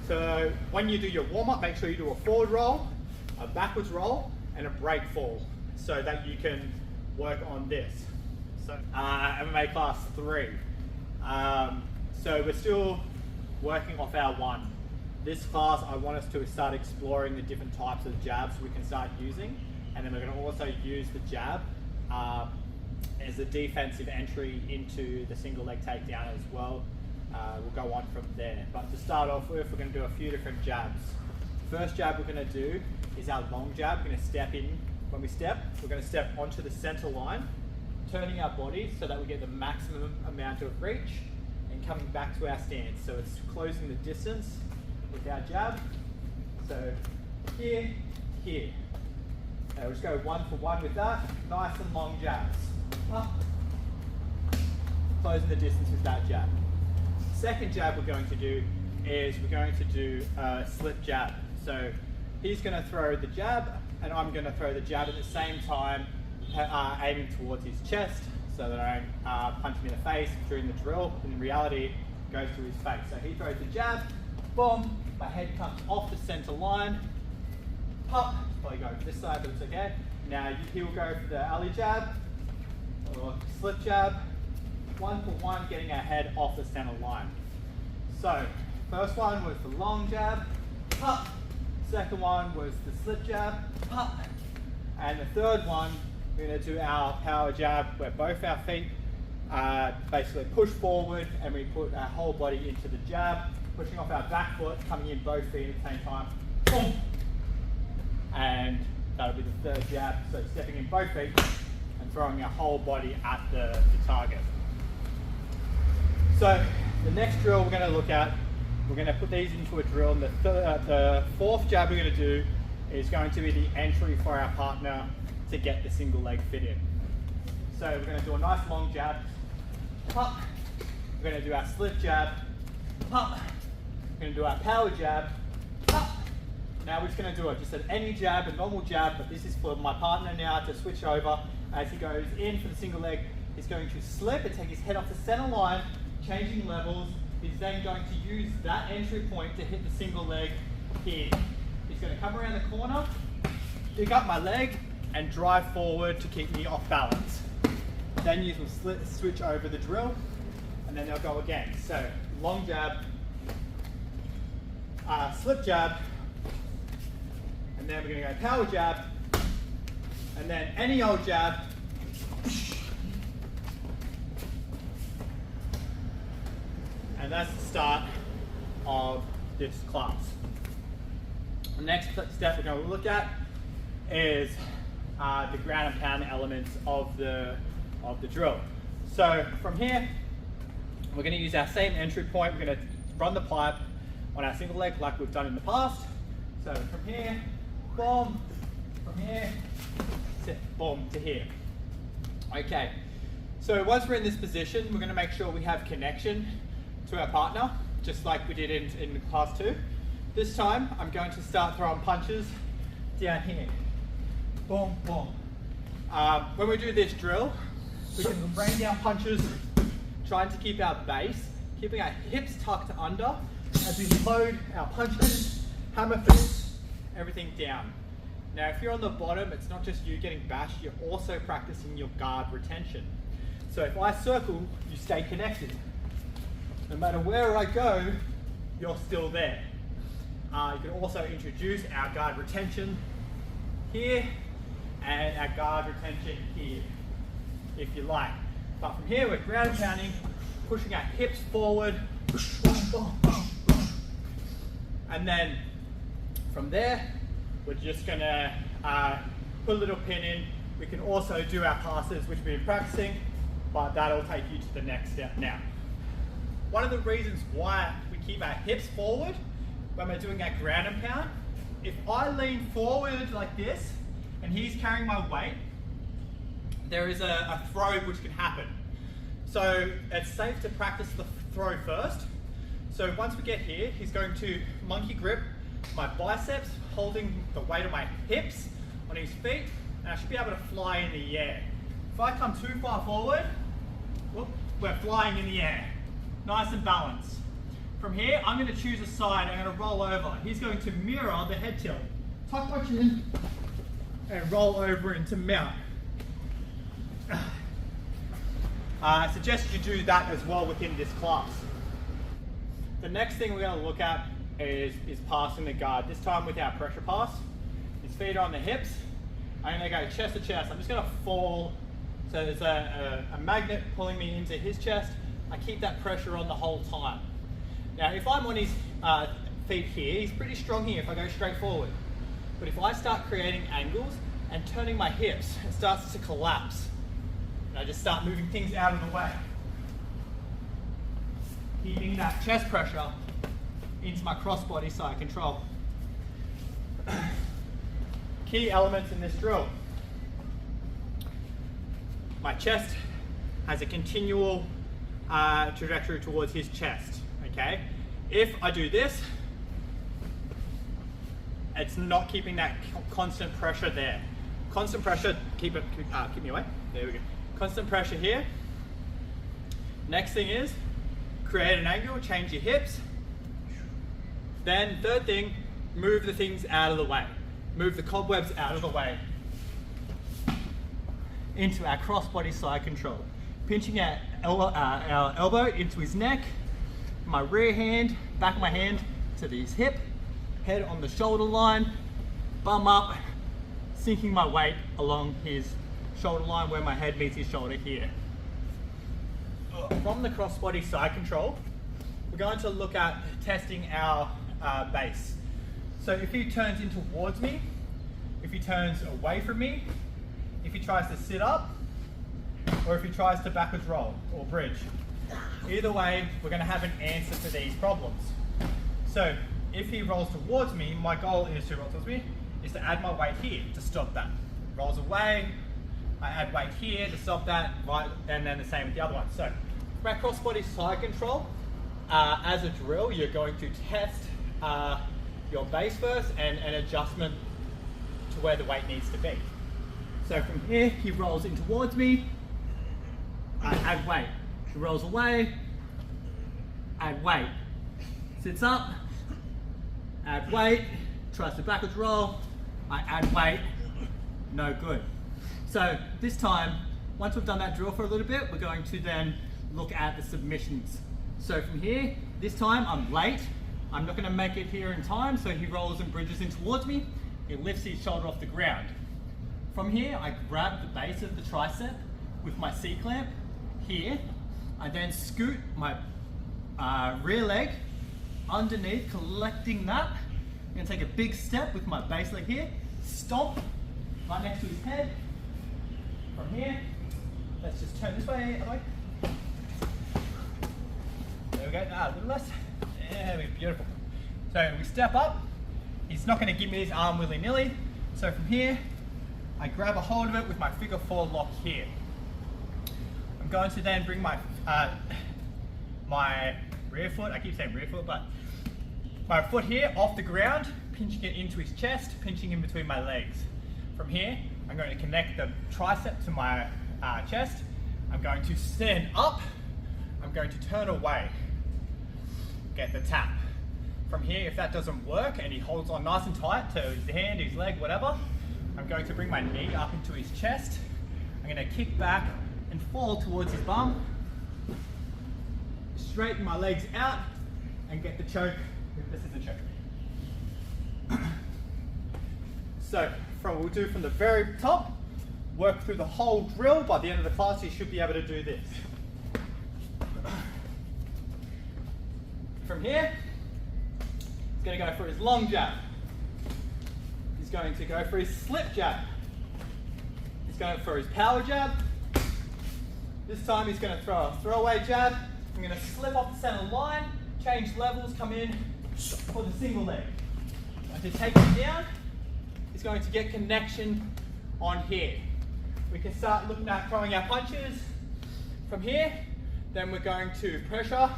So when you do your warm-up, make sure you do a forward roll, a backwards roll, and a break fall, so that you can work on this. So MMA class 3. So we're still working off our 1. This class, I want us to start exploring the different types of jabs we can start using, and then we're going to also use the jab as a defensive entry into the single leg takedown as well. We'll go on from there. But to start off with, we're going to do a few different jabs. First jab we're going to do is our long jab. We're going to step in. When we step, we're going to step onto the center line, turning our body so that we get the maximum amount of reach and coming back to our stance. So it's closing the distance with our jab. So here, here. We'll just go 1 for 1 with that. Nice and long jabs. Up. Closing the distance with that jab. Second jab we're going to do is we're going to do a slip jab. So he's going to throw the jab and I'm going to throw the jab at the same time, aiming towards his chest so that I don't punch him in the face during the drill. In reality, it goes through his face. So he throws the jab, boom, my head comes off the center line, pop, probably go this side, but it's okay. Now he will go for the alley jab or slip jab, 1 for 1, getting our head off the center line. So first one was the long jab, pop. Second one was the slip jab, pop. And the third one, we're going to do our power jab where both our feet basically push forward and we put our whole body into the jab, pushing off our back foot, coming in both feet at the same time, boom. And that'll be the third jab, so stepping in both feet and throwing our whole body at the target. So the next drill we're going to look at, we're going to put these into a drill, and the fourth jab we're going to do is going to be the entry for our partner to get the single leg fit in. So we're going to do a nice long jab, pop. We're going to do our slip jab, pop. We're going to do our power jab, pop. Now we're just going to do just any jab, a normal jab, but this is for my partner now to switch over. As he goes in for the single leg, he's going to slip and take his head off the center line, changing levels. He's then going to use that entry point to hit the single leg here. He's going to come around the corner, pick up my leg, and drive forward to keep me off balance. Then you will switch over the drill, and then they'll go again. So long jab, slip jab, and then we're going to go power jab, and then any old jab. And that's the start of this class. The next step we're going to look at is the ground and pound elements of the drill. So from here, we're going to use our same entry point. We're going to run the pipe on our single leg like we've done in the past. So from here, boom, from here, boom, to here. Okay, so once we're in this position, we're going to make sure we have connection to our partner, just like we did in class 2. This time, I'm going to start throwing punches down here. Boom, boom. When we do this drill, we can rain down punches, trying to keep our base, keeping our hips tucked under as we load our punches, hammer fists, everything down. Now, if you're on the bottom, it's not just you getting bashed, you're also practicing your guard retention. So if I circle, you stay connected. No matter where I go, you're still there. You can also introduce our guard retention here and our guard retention here, if you like. But from here, we're ground pounding, pushing our hips forward, and then from there, we're just gonna put a little pin in. We can also do our passes, which we've been practicing, but that'll take you to the next step now. One of the reasons why we keep our hips forward when we're doing our ground and pound, if I lean forward like this and he's carrying my weight, there is a throw which can happen. So it's safe to practice the throw first. So once we get here, he's going to monkey grip my biceps, holding the weight of my hips on his feet, and I should be able to fly in the air. If I come too far forward, we're flying in the air. Nice and balanced. From here, I'm going to choose a side, I'm going to roll over. He's going to mirror the head tilt. Tuck my chin and roll over into mount. I suggest you do that as well within this class. The next thing we're going to look at is passing the guard, this time with our pressure pass. His feet are on the hips. I'm going to go chest to chest. I'm just going to fall, so there's a magnet pulling me into his chest. I keep that pressure on the whole time. Now if I'm on his feet here, he's pretty strong here if I go straight forward. But if I start creating angles and turning my hips, it starts to collapse. And I just start moving things out of the way. Keeping that chest pressure into my cross-body side control. Key elements in this drill. My chest has a continual trajectory towards his chest, okay? If I do this, it's not keeping that constant pressure there. Constant pressure, keep me away. There we go. Constant pressure here. Next thing is, create an angle, change your hips. Then third thing, move the things out of the way. Move the cobwebs out of the way. Into our cross-body side control. Pinching our elbow into his neck, my rear hand, back of my hand to his hip, head on the shoulder line, bum up, sinking my weight along his shoulder line where my head meets his shoulder here. From the cross-body side control, we're going to look at testing our base. So if he turns in towards me, if he turns away from me, if he tries to sit up, or if he tries to backwards roll or bridge. Either way, we're going to have an answer to these problems. So if he rolls towards me, my goal is to roll towards me, is to add my weight here to stop that. Rolls away, I add weight here to stop that, right, and then the same with the other one. So for our cross-body side control, as a drill, you're going to test your base first and an adjustment to where the weight needs to be. So from here, he rolls in towards me, I add weight. He rolls away, add weight. Sits up, add weight, tries to backwards roll, I add weight, no good. So this time, once we've done that drill for a little bit, we're going to then look at the submissions. So from here, this time I'm late. I'm not going to make it here in time, so he rolls and bridges in towards me. He lifts his shoulder off the ground. From here, I grab the base of the tricep with my C-clamp here. I then scoot my rear leg underneath, collecting that. I'm going to take a big step with my base leg here, stomp right next to his head. From here, let's just turn this way, other way. There we go, a little less. There we go, beautiful. So we step up. He's not going to give me his arm willy-nilly. So from here, I grab a hold of it with my figure 4 lock here. I'm going to then bring my my rear foot, I keep saying rear foot, but my foot here off the ground, pinching it into his chest, pinching in between my legs. From here, I'm going to connect the tricep to my chest. I'm going to stand up. I'm going to turn away. Get the tap. From here, if that doesn't work and he holds on nice and tight to his hand, his leg, whatever, I'm going to bring my knee up into his chest. I'm going to kick back and fall towards his bum. Straighten my legs out and get the choke. This is the choke. So, we'll do from the very top, work through the whole drill. By the end of the class, you should be able to do this. From here, he's going to go for his long jab. He's going to go for his slip jab. He's going for his power jab. This time he's going to throw a throwaway jab. I'm going to slip off the center line, change levels, come in for the single leg. To take him down, he's going to get connection on here. We can start looking at throwing our punches from here. Then we're going to pressure,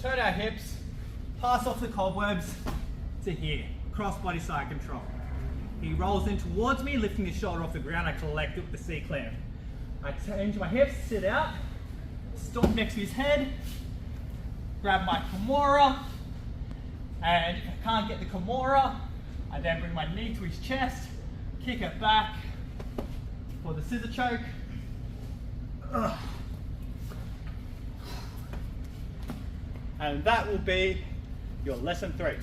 turn our hips, pass off the cobwebs to here. Cross body side control. He rolls in towards me, lifting his shoulder off the ground. I collect it with the C-clamp. I change my hips, sit out, stomp next to his head, grab my Kimura, and if I can't get the Kimura, I then bring my knee to his chest, kick it back for the scissor choke. And that will be your lesson 3.